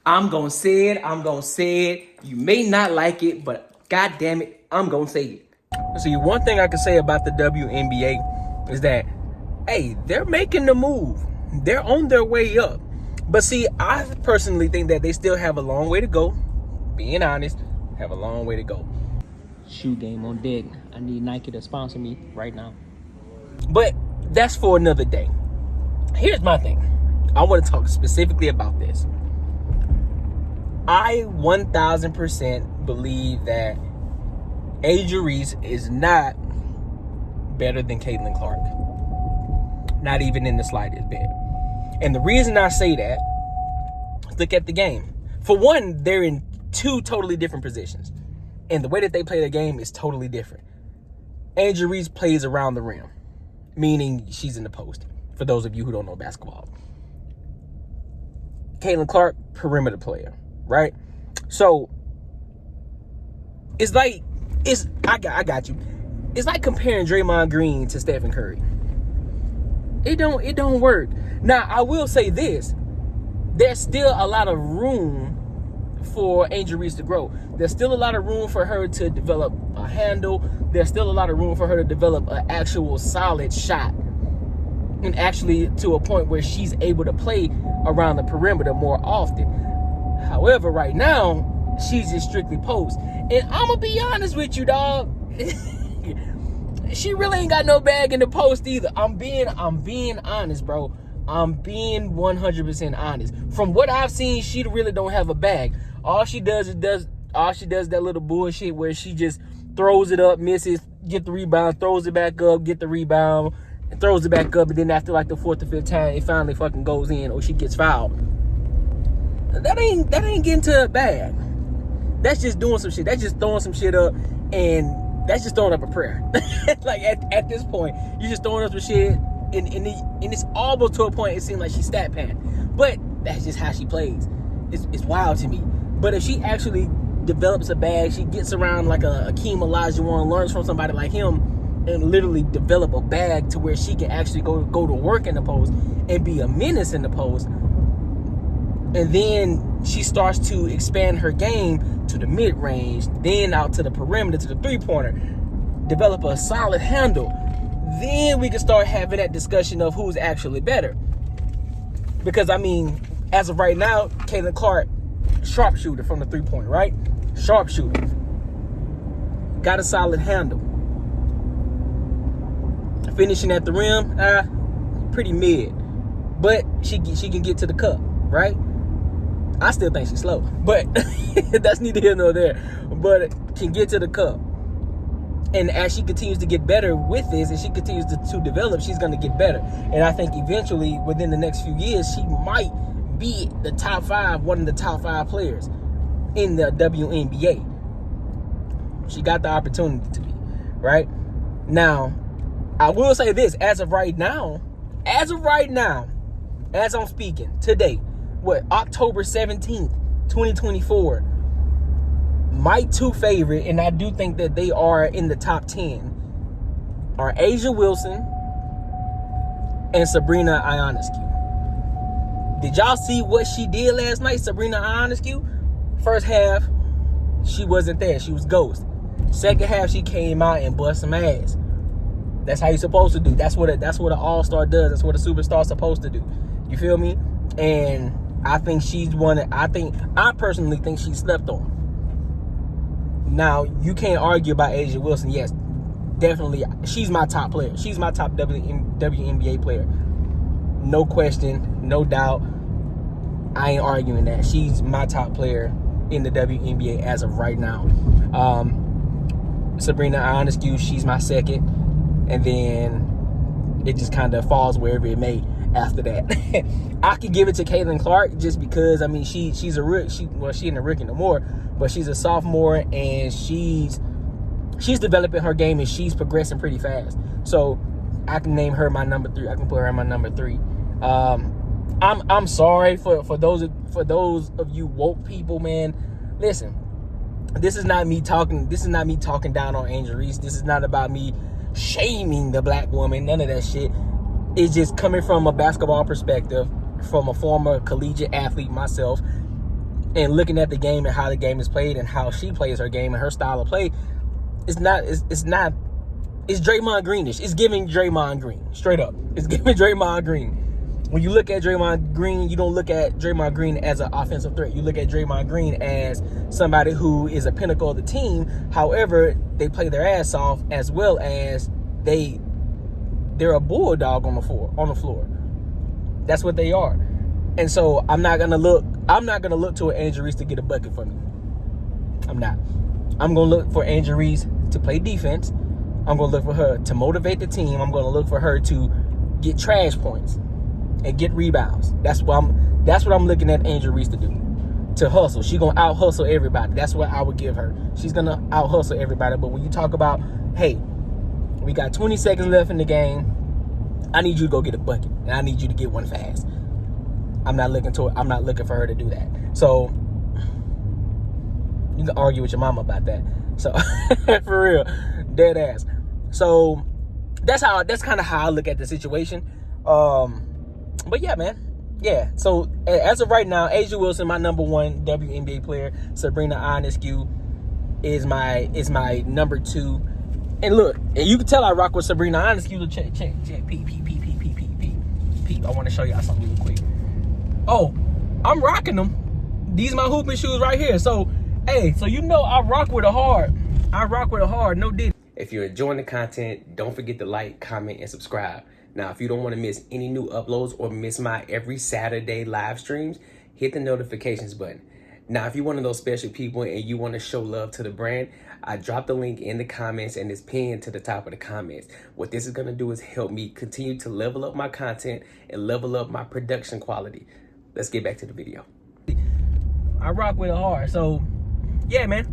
I'm gonna say it. I'm gonna say it. You may not like it, but god damn it, I'm gonna say it. See, one thing I can say about the WNBA is that, hey, they're making the move. They're on their way up. But see, I personally think that they still have a long way to go. Being honest, have a long way to go. Shoe game on deck. I need Nike to sponsor me right now. But that's for another day. Here's my thing. I want to talk specifically about this. I 1000% believe that Angel Reese is not better than Caitlin Clark. Not even in the slightest bit. And the reason I say that, look at the game. For one, they're in two totally different positions. And the way that they play the game is totally different. Angel Reese plays around the rim, meaning she's in the post, for those of you who don't know basketball. Caitlin Clark, perimeter player, right? So, it's like, I got you. It's like comparing Draymond Green to Stephen Curry. It don't work. Now, I will say this. There's still a lot of room for Angel Reese to grow. There's still a lot of room for her to develop a handle. There's still a lot of room for her to develop an actual solid shot. And actually to a point where she's able to play around the perimeter more often. However, right now, she's just strictly post. And I'm going to be honest with you, dog. She really ain't got no bag in the post either. I'm being honest, bro. I'm being 100% honest. From what I've seen, she really don't have a bag. All she does that little bullshit where she just throws it up, misses, get the rebound, throws it back up, get the rebound, and throws it back up, and then after like the fourth or fifth time, it finally fucking goes in or she gets fouled. That ain't getting to her bag. That's just doing some shit. That's just throwing some shit up, and that's just throwing up a prayer. Like at this point, you're just throwing up some shit, and it's almost to a point it seems like she's stat padding. But that's just how she plays. It's wild to me. But if she actually develops a bag, she gets around like a Akeem Olajuwon, learns from somebody like him, and literally develop a bag to where she can actually go to work in the post and be a menace in the post. And then she starts to expand her game to the mid-range, then out to the perimeter, to the three-pointer, develop a solid handle. Then we can start having that discussion of who's actually better. Because, I mean, as of right now, Caitlin Clark, sharpshooter from the three-point, right? Sharpshooter. Got a solid handle. Finishing at the rim, pretty mid. But she can get to the cup, right? I still think she's slow, but that's neither here nor there. But can get to the cup. And as she continues to get better with this, and she continues to develop, she's going to get better. And I think eventually, within the next few years, she might be the top five, one of the top five players in the WNBA. She got the opportunity to be, right? Now, I will say this, as of right now, as I'm speaking, today, October 17th, 2024, my two favorite, and I do think that they are in the top 10, are Asia Wilson and Sabrina Ionescu. Did y'all see what she did last night, Sabrina Ionescu? First half, she wasn't there. She was ghost. Second half, she came out and bust some ass. That's how you're supposed to do. That's what an all-star does. That's what a superstar's supposed to do. You feel me? And I think I personally think she's slept on. Now, you can't argue about Asia Wilson. Yes, definitely. She's my top player. She's my top WNBA player. No question, no doubt. I ain't arguing that. She's my top player in the WNBA as of right now. Sabrina Ionescu, she's my second. And then it just kind of falls wherever it may after that. I could give it to Caitlin Clark just because, I mean, she's a rookie. She ain't a rookie no more, but she's a sophomore, and she's developing her game, and she's progressing pretty fast. So I can name her my number 3. I can put her in my number 3. I'm sorry for those of you woke people, man. Listen, this is not me talking down on Angel Reese. This is not about me shaming the black woman. None of that shit. It's just coming from a basketball perspective, from a former collegiate athlete myself. and looking at the game and how the game is played and how she plays her game and her style of play, it's Draymond Greenish. It's giving Draymond Green, straight up. It's giving Draymond Green. When you look at Draymond Green, you don't look at Draymond Green as an offensive threat. You look at Draymond Green as somebody who is a pinnacle of the team. However, they play their ass off, as well as they're a bulldog on the floor. That's what they are. And so I'm not gonna look to an Angel Reese to get a bucket for me. I'm not. I'm gonna look for Angel Reese to play defense. I'm gonna look for her to motivate the team. I'm gonna look for her to get trash points and get rebounds. That's what I'm looking at Angel Reese to do. To hustle. She's gonna out hustle everybody. That's what I would give her. She's gonna out hustle everybody. But when you talk about, hey, we got 20 seconds left in the game, I need you to go get a bucket, and I need you to get one fast. I'm not looking for her to do that. So you can argue with your mama about that. So for real, dead ass. So that's kind of how I look at the situation. But yeah, man. Yeah. So as of right now, A'ja Wilson, my number one WNBA player. Sabrina Ionescu is my number two. And look, and you can tell I rock with Sabrina Ionescu. Check. Peep. I want to show y'all something real quick. Oh, I'm rocking them. These my hooping shoes right here. So, hey, so you know I rock with a hard. No diddy. If you're enjoying the content, don't forget to like, comment, and subscribe. Now, if you don't want to miss any new uploads or miss my every Saturday live streams, hit the notifications button. Now, if you're one of those special people and you want to show love to the brand, I dropped the link in the comments and it's pinned to the top of the comments. What this is going to do is help me continue to level up my content and level up my production quality. Let's get back to the video. I rock with it hard. So, yeah, man.